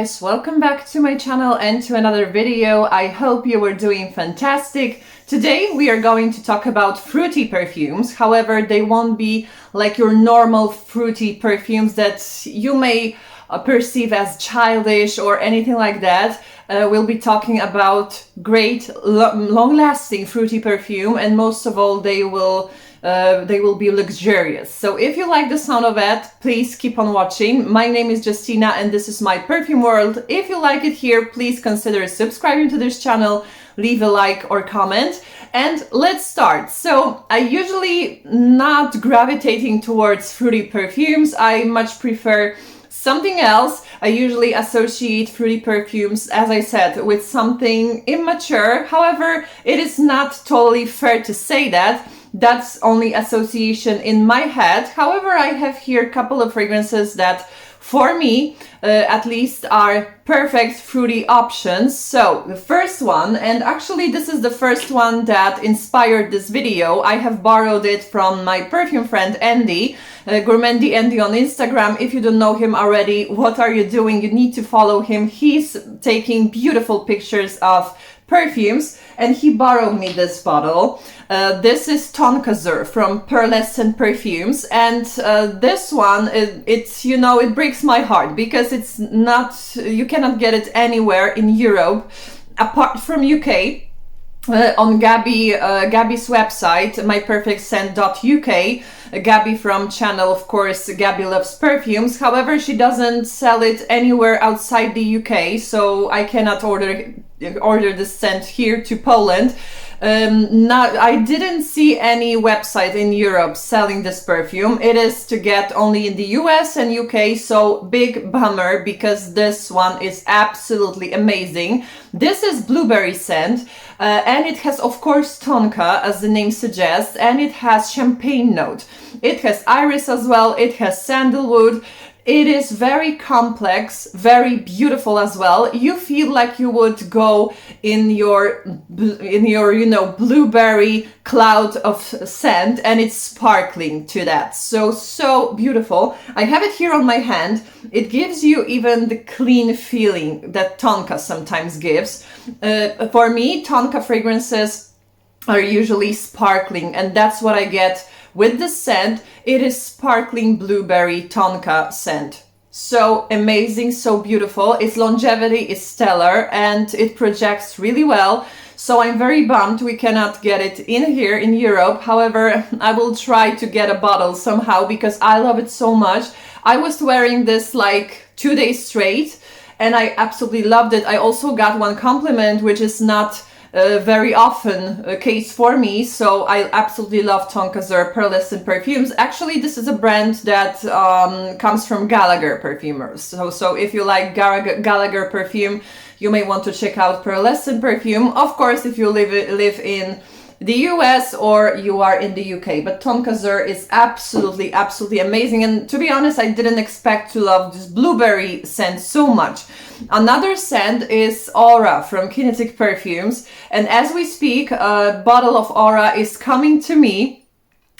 guys, welcome back to my channel and to another video. I hope you were doing fantastic. Today we are going to talk about fruity perfumes. However, they won't be like your normal fruity perfumes that you may perceive as childish or anything like that. We'll be talking about great long-lasting fruity perfume, and most of all they will be luxurious. So if you like the sound of that, please keep on watching. My name is Justina and this is my perfume world. If you like it here, please consider subscribing to this channel, leave a like or comment, and let's start. So I usually not gravitating towards fruity perfumes. I much prefer something else. I usually associate fruity perfumes, as I said, with something immature. However, it is not totally fair to say that. That's only association in my head. However, I have here a couple of fragrances that, for me, at least are perfect fruity options. So the first one, and actually this is the first one that inspired this video. I have borrowed it from my perfume friend Andy, Gourmandy Andy on Instagram. If you don't know him already, what are you doing? You need to follow him. He's taking beautiful pictures of perfumes, and he borrowed me this bottle. This is Tonkazure from Pearlescent Perfumes, and this one, it's, you know, it breaks my heart because it's not, you cannot get it anywhere in Europe apart from UK. On Gabby's website, myperfectscent.uk. Gabby from channel, of course, Gabby Loves Perfumes. However, she doesn't sell it anywhere outside the UK, so I cannot order the scent here to Poland. I didn't see any website in Europe selling this perfume. It is to get only in the US and UK, so big bummer because this one is absolutely amazing. This is blueberry scent, and it has, of course, Tonka, as the name suggests, and it has champagne note. It has iris as well, it has sandalwood. It is very complex, very beautiful as well. You feel like you would go in your you know, blueberry cloud of scent, and it's sparkling to that. So beautiful. I have it here on my hand. It gives you even the clean feeling that Tonka sometimes gives. For me, Tonka fragrances are usually sparkling, and that's what I get with the scent. It is sparkling blueberry Tonka scent. So amazing, so beautiful. Its longevity is stellar and it projects really well. So I'm very bummed we cannot get it in here in Europe. However, I will try to get a bottle somehow because I love it so much. I was wearing this like 2 days straight and I absolutely loved it. I also got one compliment, which is not very often a case for me, so I absolutely love Tonkazure Pearlescent Perfumes. Actually, this is a brand that comes from Gallagher Perfumers. So if you like Gallagher perfume, you may want to check out Pearlescent Perfume. Of course, if you live in the US or you are in the UK, but Tonkazure is absolutely amazing. And to be honest, I didn't expect to love this blueberry scent so much. Another scent is Aura from Kinetic Perfumes, and as we speak, a bottle of Aura is coming to me,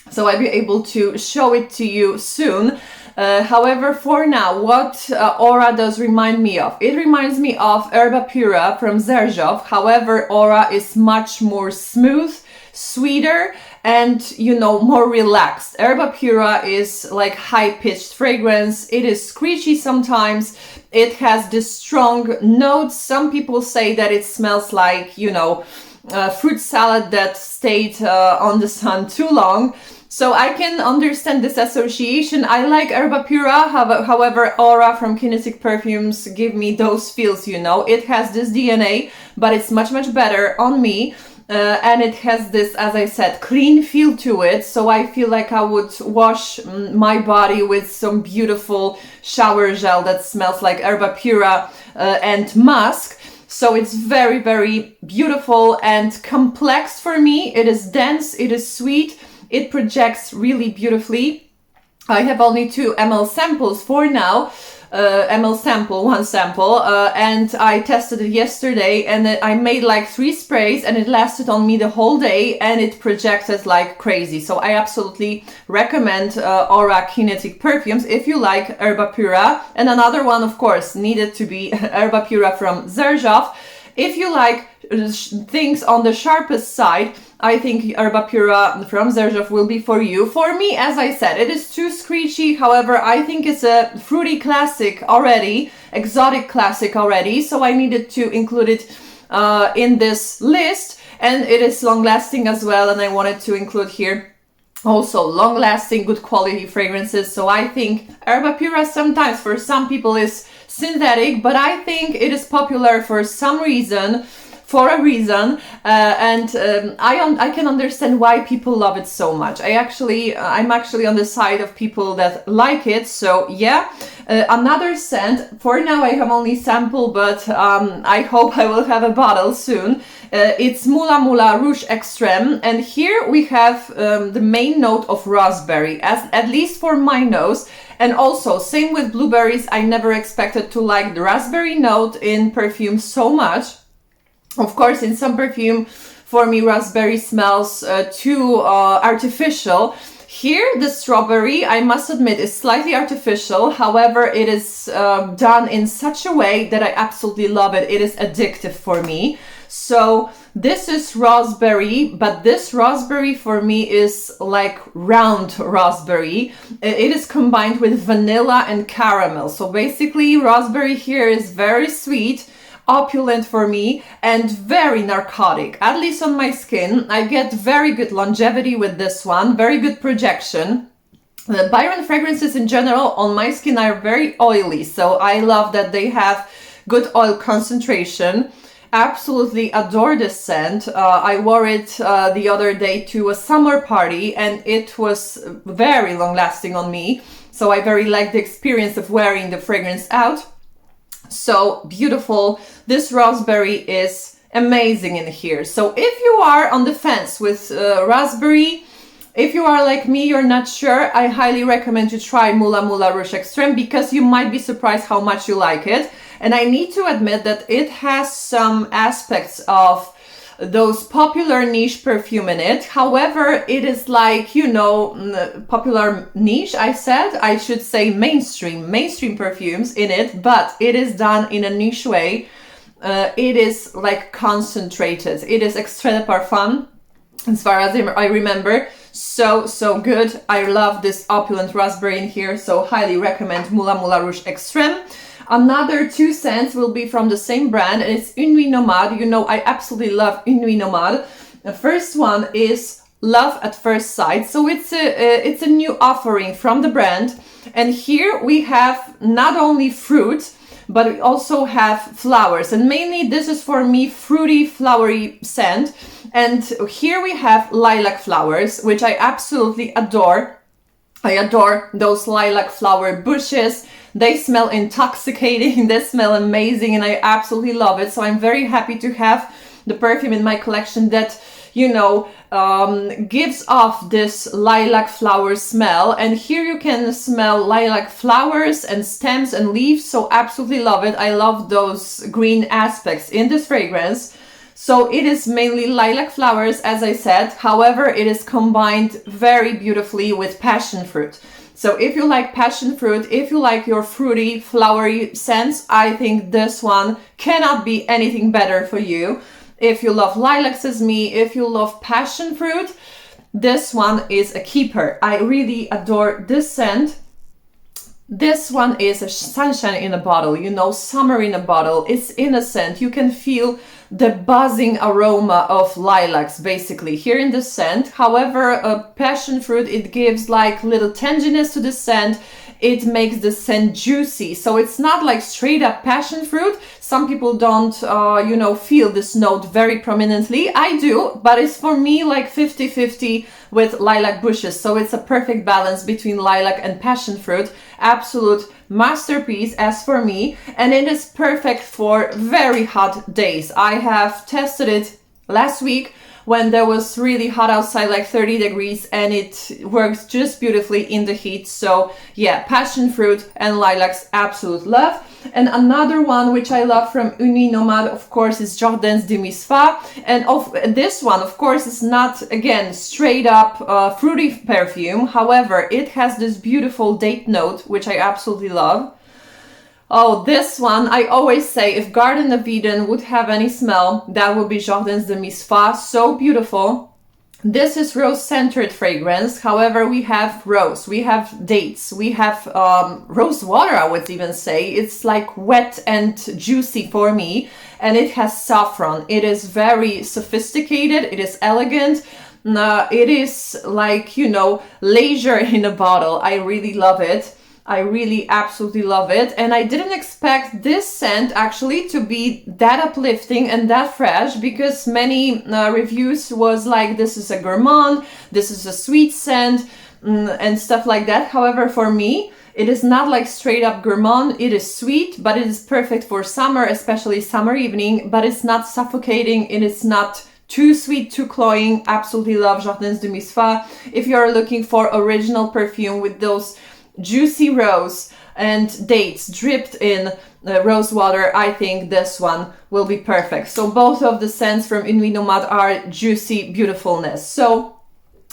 so I'll be able to show it to you soon. However, for now, what Aura does remind me of? It reminds me of Erba Pura from Xerjoff. However, Aura is much more smooth, sweeter, and, you know, more relaxed. Erba Pura is like high-pitched fragrance. It is screechy sometimes. It has this strong notes. Some people say that it smells like, you know, fruit salad that stayed on the sun too long. So I can understand this association. I like Erba Pura, however, Aura from Kinetic Perfumes give me those feels, you know. It has this DNA, but it's much better on me. And it has this, as I said, clean feel to it. So I feel like I would wash my body with some beautiful shower gel that smells like Erba Pura and musk. So it's very beautiful and complex for me. It is dense, it is sweet. It projects really beautifully. I have only 2 ml samples for now. ml sample, one sample, and I tested it yesterday, and I made like 3 sprays, and it lasted on me the whole day, and it projected like crazy. So I absolutely recommend Aura Kinetic perfumes if you like Erba Pura. And another one, of course, needed to be Erba Pura from Xerjoff. If you like things on the sharpest side, I think Erba Pura from Xerjoff will be for you. For me, as I said, it is too screechy. However, I think it's a fruity classic already, exotic classic already. So I needed to include it in this list. And it is long lasting as well. And I wanted to include here also long lasting, good quality fragrances. So I think Erba Pura sometimes for some people is synthetic, but I think it is popular for some reason, I can understand why people love it so much. I'm actually on the side of people that like it. So yeah, another scent. For now, I have only sample, but I hope I will have a bottle soon. It's Mula Rouge Extreme, and here we have the main note of raspberry, at least for my nose. And also, same with blueberries. I never expected to like the raspberry note in perfume so much. Of course, in some perfume, for me, raspberry smells too artificial. Here, the strawberry, I must admit, is slightly artificial. However, it is done in such a way that I absolutely love it. It is addictive for me. So this is raspberry, but this raspberry for me is like round raspberry. It is combined with vanilla and caramel. So basically, raspberry here is very sweet, opulent for me, and very narcotic. At least on my skin, I get very good longevity with this one, very good projection. The Byron fragrances in general on my skin are very oily, so I love that they have good oil concentration. Absolutely adore this scent. I wore it the other day to a summer party, and it was very long lasting on me. So I very like the experience of wearing the fragrance out. So beautiful. This raspberry is amazing in here. So if you are on the fence with raspberry, if you are like me, you're not sure, I highly recommend you try Mula Rouge Extreme, because you might be surprised how much you like it. And I need to admit that it has some aspects of those popular niche perfume in it. However, it is like, you know, popular niche, I should say mainstream perfumes in it, but it is done in a niche way. It is like concentrated. It is extrait de parfum, as far as I remember. So good. I love this opulent raspberry in here, so highly recommend Mula Rouge Extreme. Another 2 scents will be from the same brand, and it's Nuit Nomade. You know, I absolutely love Nuit Nomade. The first one is Love at First Sight. So it's a new offering from the brand. And here we have not only fruit, but we also have flowers. And mainly this is for me fruity, flowery scent. And here we have lilac flowers, which I absolutely adore. I adore those lilac flower bushes. They smell intoxicating, they smell amazing, and I absolutely love it. So I'm very happy to have the perfume in my collection that, you know, gives off this lilac flower smell. And here you can smell lilac flowers and stems and leaves, so absolutely love it. I love those green aspects in this fragrance. So it is mainly lilac flowers, as I said. However, it is combined very beautifully with passion fruit. So if you like passion fruit, if you like your fruity, flowery scents, I think this one cannot be anything better for you. If you love lilacs as me, if you love passion fruit, this one is a keeper. I really adore this scent. This one is a sunshine in a bottle, you know, summer in a bottle. It's innocent. You can feel the buzzing aroma of lilacs basically here in the scent. However, passion fruit, it gives like little tanginess to the scent. It makes the scent juicy. So it's not like straight up passion fruit. Some people don't, you know, feel this note very prominently. I do, but it's for me like 50-50 with lilac bushes. So it's a perfect balance between lilac and passion fruit. Absolute masterpiece as for me. And it is perfect for very hot days. I have tested it last week when there was really hot outside, like 30 degrees, and it works just beautifully in the heat. So yeah, passion fruit and lilacs, absolute love. And another one which I love from Nuit Nomade, of course, is Jardins de Misfah. And this one, of course, is not, again, straight up fruity perfume. However, it has this beautiful date note, which I absolutely love. Oh, this one, I always say, if Garden of Eden would have any smell, that would be Jardins de Misfah. So beautiful. This is rose-centered fragrance. However, we have rose, we have dates, we have rose water, I would even say. It's like wet and juicy for me, and it has saffron. It is very sophisticated, it is elegant. It is like, you know, leisure in a bottle. I really love it. I really absolutely love it, and I didn't expect this scent actually to be that uplifting and that fresh, because many reviews was like, this is a gourmand, this is a sweet scent, and stuff like that. However, for me, it is not like straight up gourmand. It is sweet, but it is perfect for summer, especially summer evening, but it's not suffocating and it's not too sweet, too cloying. Absolutely love Jardins de Misfah. If you're looking for original perfume with those juicy rose and dates dripped in rose water, I think this one will be perfect. So both of the scents from Nuit Nomade are juicy beautifulness. So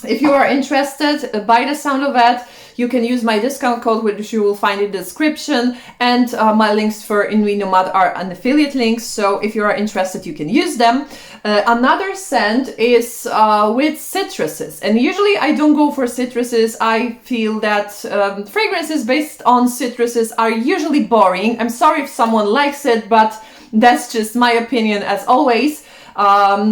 if you are interested, by the sound of it, you can use my discount code, which you will find in the description, and my links for Nuit Nomade are an affiliate links, so if you are interested, you can use them. Another scent is with citruses, and usually I don't go for citruses. I feel that fragrances based on citruses are usually boring. I'm sorry if someone likes it, but that's just my opinion as always.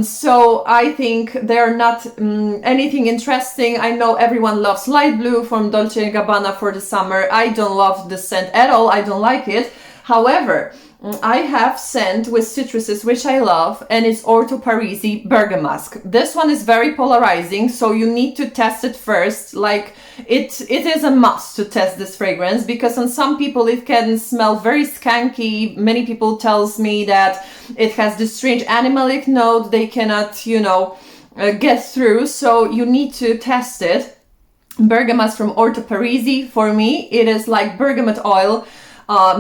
So I think they're not anything interesting. I know everyone loves light blue from Dolce & Gabbana for the summer. I don't love the scent at all. I don't like it. However, I have scent with citruses which I love, and it's Orto Parisi Bergamask. This one is very polarizing, so you need to test it first. Like it is a must to test this fragrance, because on some people it can smell very skanky. Many people tells me that it has this strange animalic note they cannot, you know, get through, so you need to test it. Bergamask from Orto Parisi, for me, it is like bergamot oil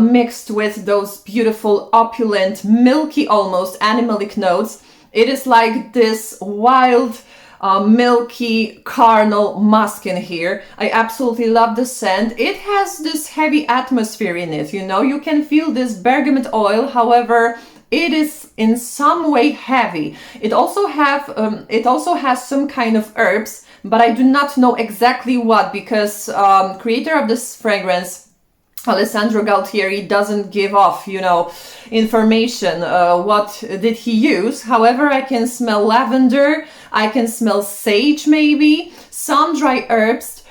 mixed with those beautiful, opulent, milky, almost animalic notes. It is like this wild, milky, carnal musk in here. I absolutely love the scent. It has this heavy atmosphere in it, you know, you can feel this bergamot oil. However, it is in some way heavy. It also has some kind of herbs, but I do not know exactly what, because creator of this fragrance, Alessandro Galtieri, doesn't give off, you know, information what did he use. However, I can smell lavender, I can smell sage, maybe some dried herbs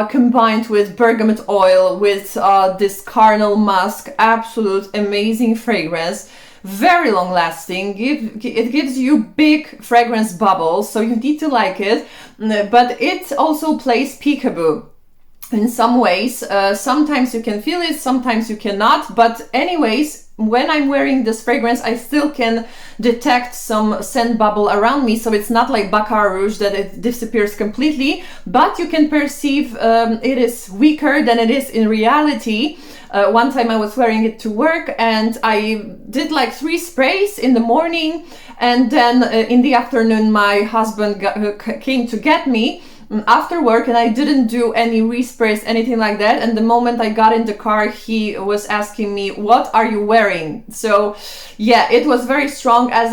combined with bergamot oil with this carnal musk. Absolute amazing fragrance, very long lasting. It gives you big fragrance bubbles, so you need to like it, but it also plays peekaboo in some ways. Sometimes you can feel it, sometimes you cannot, but anyways, when I'm wearing this fragrance, I still can detect some scent bubble around me, so it's not like Baccarat Rouge that it disappears completely, but you can perceive it is weaker than it is in reality. One time I was wearing it to work, and I did like 3 sprays in the morning, and then in the afternoon my husband came to get me after work, and I didn't do any resprays, anything like that. And the moment I got in the car, he was asking me, what are you wearing? So yeah, it was very strong, as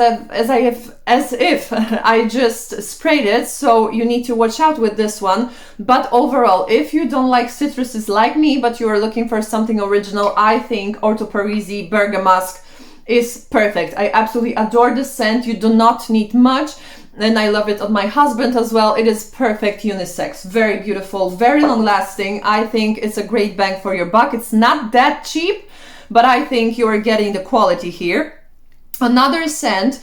if I just sprayed it. So you need to watch out with this one. But overall, if you don't like citruses like me, but you are looking for something original, I think Orto Parisi Bergamask is perfect. I absolutely adore the scent. You do not need much, and I love it on my husband as well. It is perfect unisex, very beautiful, very long lasting. I think it's a great bang for your buck. It's not that cheap, but I think you are getting the quality here. Another scent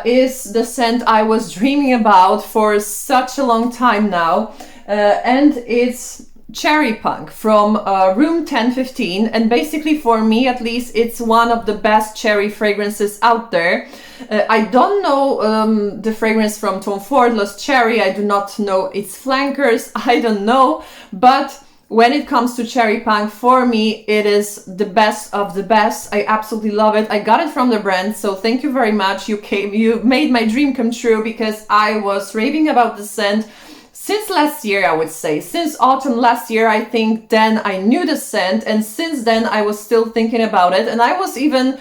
is the scent I was dreaming about for such a long time now, and it's Cherry Punk from room 1015, and basically for me at least it's one of the best cherry fragrances out there. I don't know the fragrance from Tom Ford Lost Cherry, I do not know its flankers, I don't know, but when it comes to Cherry Punk, for me it is the best of the best. I absolutely love it. I got it from the brand, so thank you very much. You made my dream come true, because I was raving about the scent since last year, I would say. Since autumn last year, I think, then I knew the scent, and since then I was still thinking about it, and I was even,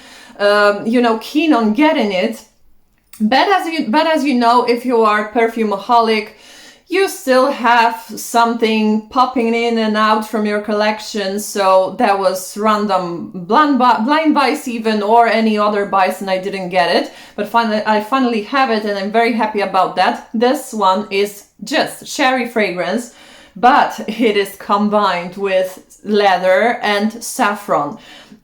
you know, keen on getting it. But as you know, if you are perfumeaholic, you still have something popping in and out from your collection. So that was random blind buys even, or any other buys, and I didn't get it. But I finally have it, and I'm very happy about that. This one is just cherry fragrance, but it is combined with leather and saffron.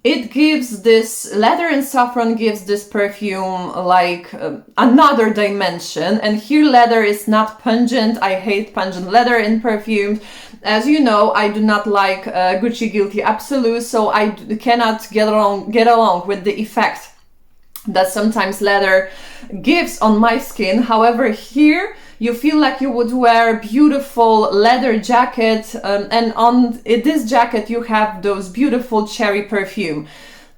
It gives this, leather and saffron gives this perfume like another dimension. And here leather is not pungent. I hate pungent leather in perfumes. As you know, I do not like Gucci Guilty Absolute, so I cannot get along with the effect that sometimes leather gives on my skin. However, here you feel like you would wear a beautiful leather jacket, and on this jacket you have those beautiful cherry perfume.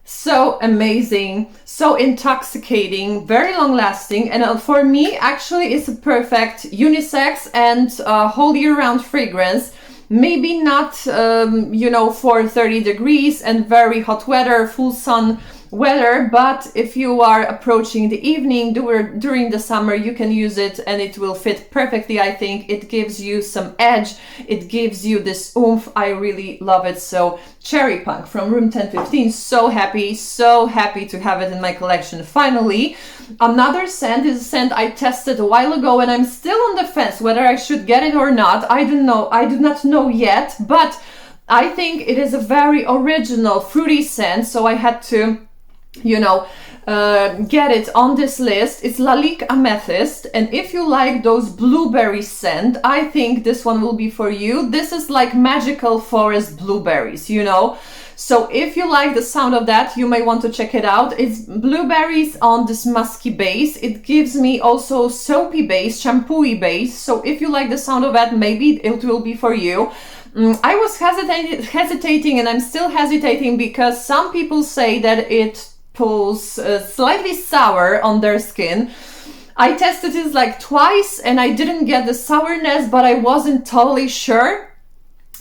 So amazing, so intoxicating, very long lasting, and for me actually it's a perfect unisex and whole year round fragrance. Maybe not, you know, for 30 degrees and very hot weather, full sun weather, but if you are approaching the evening during the summer, you can use it and it will fit perfectly. I think it gives you some edge, it gives you this oomph. I really love it. So Cherry Punk from room 1015, so happy to have it in my collection finally. Another scent is a scent I tested a while ago, and I'm still on the fence whether I should get it or not. I don't know, I do not know yet, but I think it is a very original fruity scent, so I had to, you know, get it on this list. It's Lalique Amethyst, and if you like those blueberry scent, I think this one will be for you. This is like magical forest blueberries, you know, so if you like the sound of that, you may want to check it out. It's blueberries on this musky base. It gives me also soapy base, shampooy base, so if you like the sound of that, maybe it will be for you. I was hesitating, and I'm still hesitating, because some people say that it pulls slightly sour on their skin. I tested it like twice and I didn't get the sourness, but I wasn't totally sure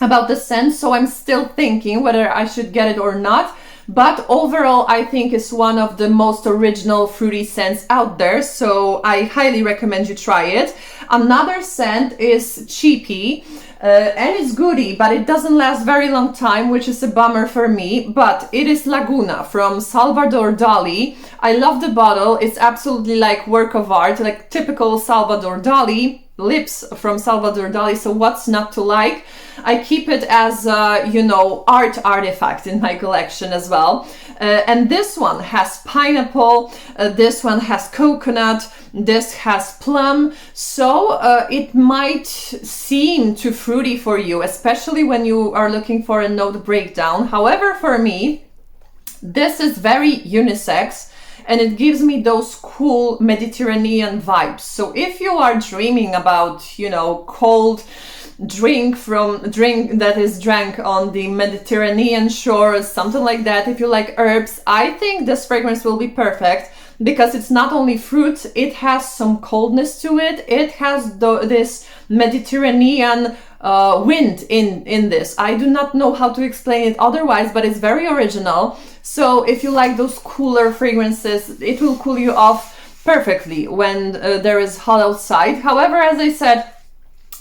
about the scent, so I'm still thinking whether I should get it or not. But overall, I think it's one of the most original fruity scents out there, so I highly recommend you try it. Another scent is Cheapy, and it's goody, but it doesn't last very long time, which is a bummer for me. But it is Laguna from Salvador Dali. I love the bottle. It's absolutely like work of art, like typical Salvador Dali. Lips from Salvador Dali, so what's not to like? I keep it as you know, art artifact in my collection as well. And this one has pineapple, this one has coconut, this has plum, so it might seem too fruity for you, especially when you are looking for a note breakdown. However, for me, this is very unisex, and it gives me those cool Mediterranean vibes. So if you are dreaming about, you know, cold drink that is drank on the Mediterranean shores, something like that, if you like herbs, I think this fragrance will be perfect, because it's not only fruit, it has some coldness to it. It has this Mediterranean wind in this. I do not know how to explain it otherwise, but it's very original. So if you like those cooler fragrances, it will cool you off perfectly when there is hot outside. However, as I said,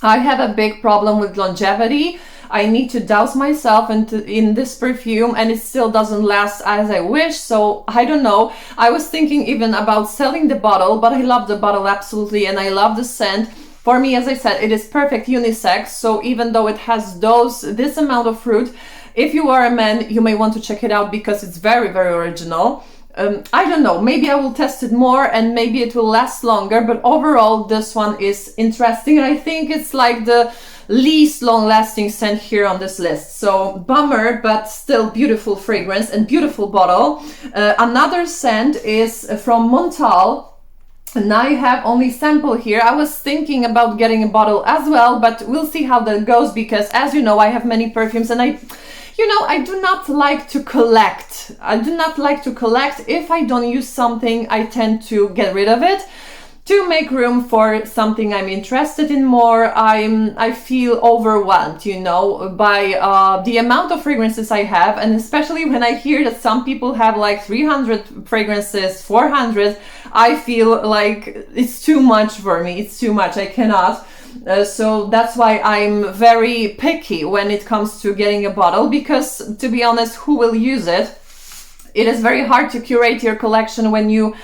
I have a big problem with longevity. I need to douse myself in this perfume, and it still doesn't last as I wish. So I don't know. I was thinking even about selling the bottle, but I love the bottle absolutely, and I love the scent. For me, as I said, it is perfect unisex. So even though it has this amount of fruit, if you are a man, you may want to check it out, because it's very, very original. I don't know, maybe I will test it more and maybe it will last longer, but overall this one is interesting. I think it's like the least long-lasting scent here on this list. So bummer, but still beautiful fragrance and beautiful bottle. Another scent is from Montale. And I have only sample here. I was thinking about getting a bottle as well, but we'll see how that goes, because as you know, I have many perfumes and I do not like to collect. I do not like to collect. If I don't use something, I tend to get rid of it to make room for something I'm interested in more. I feel overwhelmed, you know, by the amount of fragrances I have, and especially when I hear that some people have like 300 fragrances, 400, I feel like it's too much for me. It's too much. I cannot. So that's why I'm very picky when it comes to getting a bottle, because to be honest, who will use it? It is very hard to curate your collection when you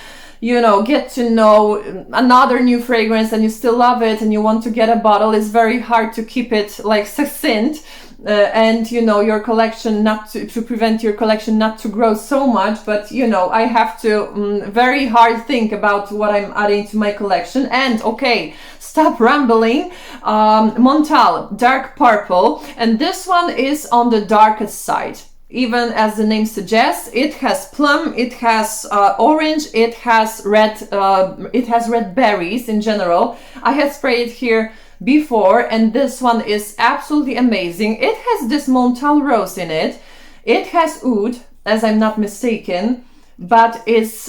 know, get to know another new fragrance and you still love it and you want to get a bottle. It's very hard to keep it like succinct and, you know, your collection not to prevent your collection not to grow so much. But, you know, I have to very hard think about what I'm adding to my collection. And okay, stop rambling. Montale, dark purple. And this one is on the darkest side. Even as the name suggests, it has plum, it has orange, it has red berries in general. I had sprayed it here before, and this one is absolutely amazing. It has this Montale rose in it. It has oud, as I'm not mistaken, but it's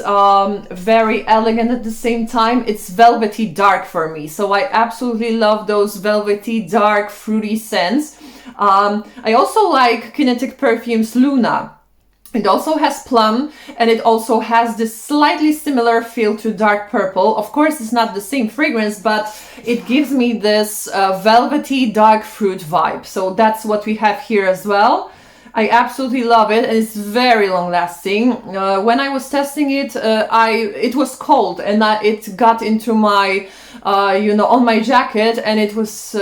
very elegant at the same time. It's velvety dark for me, so I absolutely love those velvety dark fruity scents. I also like Kinetic Perfumes Luna. It also has plum, and it also has this slightly similar feel to dark purple. Of course, it's not the same fragrance, but it gives me this velvety dark fruit vibe. So that's what we have here as well. I absolutely love it, and it's very long lasting. When I was testing it, it was cold, and it got into my, on my jacket, and it was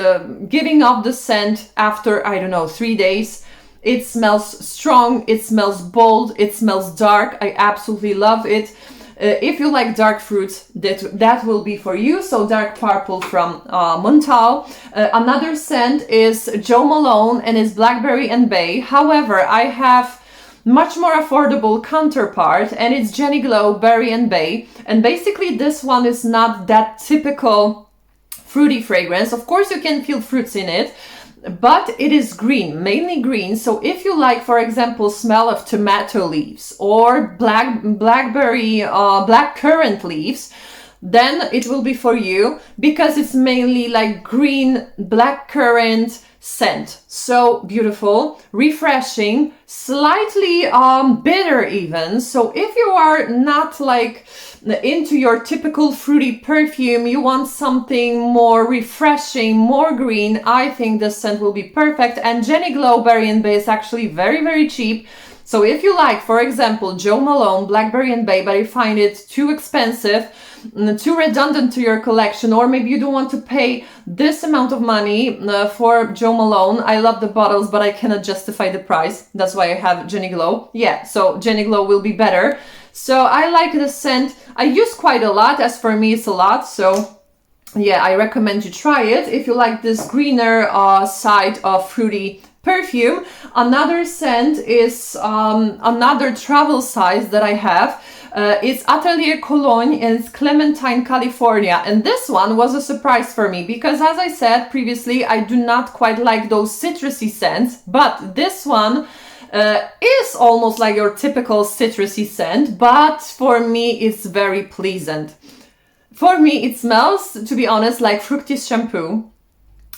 giving off the scent after, I don't know, 3 days. It smells strong, it smells bold, it smells dark. I absolutely love it. If you like dark fruits, that will be for you. So dark purple from Montale. Another scent is Jo Malone and is Blackberry and Bay. However, I have much more affordable counterpart, and it's Jenny Glow, Berry and Bay. And basically this one is not that typical fruity fragrance. Of course you can feel fruits in it, but it is green, mainly green. So if you like, for example, smell of tomato leaves or blackcurrant leaves, then it will be for you, because it's mainly like green blackcurrant scent. So beautiful, refreshing, slightly bitter even. So if you are not like into your typical fruity perfume, you want something more refreshing, more green, I think this scent will be perfect. And Jenny Glow Berry and Bay is actually very, very cheap. So if you like, for example, Jo Malone, Blackberry and Bay, but you find it too expensive, too redundant to your collection, or maybe you don't want to pay this amount of money for Jo Malone. I love the bottles, but I cannot justify the price. That's why I have Jenny Glow. Yeah, so Jenny Glow will be better. So I like the scent. I use quite a lot, as for me it's a lot. So yeah, I recommend you try it if you like this greener side of fruity perfume. Another scent is another travel size that I have. It's Atelier Cologne, and it's Clementine, California. And this one was a surprise for me, because as I said previously, I do not quite like those citrusy scents, but this one is almost like your typical citrusy scent, but for me it's very pleasant. For me it smells, to be honest, like Fructis shampoo,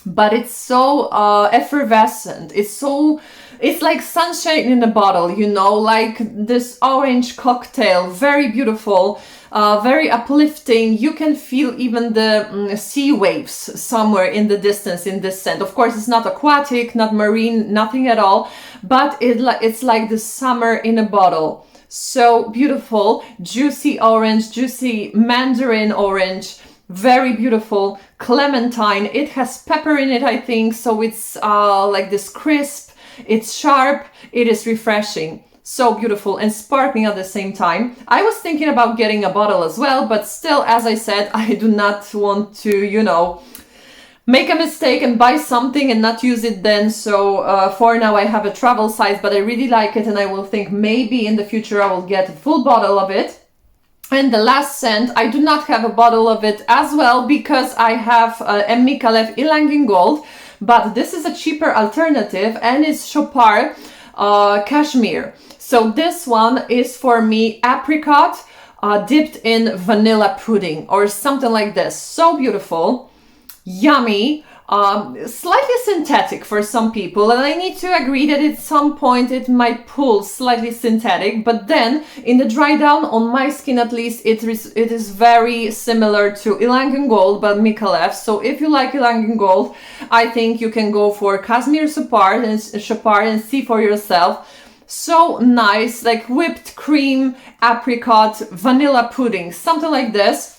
but it's so effervescent. It's like sunshine in a bottle, you know, like this orange cocktail, very beautiful, very uplifting. You can feel even the sea waves somewhere in the distance in this scent. Of course, it's not aquatic, not marine, nothing at all, but it's like the summer in a bottle. So beautiful, juicy orange, juicy mandarin orange, very beautiful. Clementine, it has pepper in it, I think, so it's like this crisp, it's sharp, it is refreshing. So beautiful and sparkling at the same time. I was thinking about getting a bottle as well, but still, as I said, I do not want to, you know, make a mistake and buy something and not use it then. So for now I have a travel size, but I really like it, and I will think maybe in the future I will get a full bottle of it. And the last scent, I do not have a bottle of it as well because I have a Micallef Ylang in Gold, but this is a cheaper alternative, and it's Chopard Casmir. So this one is for me apricot dipped in vanilla pudding or something like this. So beautiful, yummy, slightly synthetic for some people, and I need to agree that at some point it might pull slightly synthetic, but then in the dry down, on my skin at least, it is very similar to Ylang Gold but Micallef. So if you like Ylang Gold, I think you can go for Casmir Chopard and see for yourself. So nice, like whipped cream, apricot, vanilla pudding, something like this.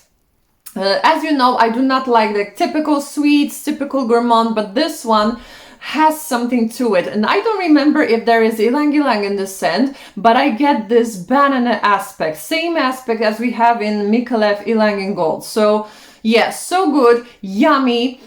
As you know, I do not like the typical sweets, typical gourmand, but this one has something to it. And I don't remember if there is Ylang Ylang in the scent, but I get this banana aspect, same aspect as we have in Micallef Ylang Gold. So yes, so good, yummy,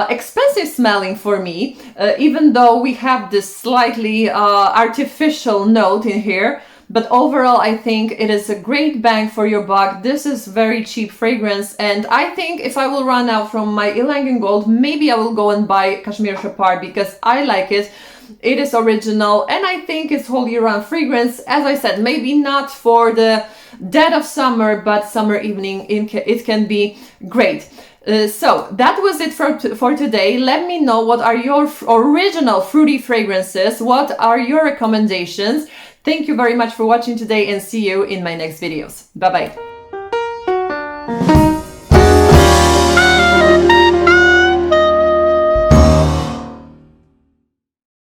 expensive smelling for me, even though we have this slightly artificial note in here. But overall, I think it is a great bang for your buck. This is very cheap fragrance, and I think if I will run out from my Ylang Gold, maybe I will go and buy Casmir Chopard because I like it. It is original, and I think it's whole year-round fragrance. As I said, maybe not for the dead of summer, but summer evening, it can be great. So that was it for today. Let me know what are your original fruity fragrances. What are your recommendations? Thank you very much for watching today, and see you in my next videos. Bye bye.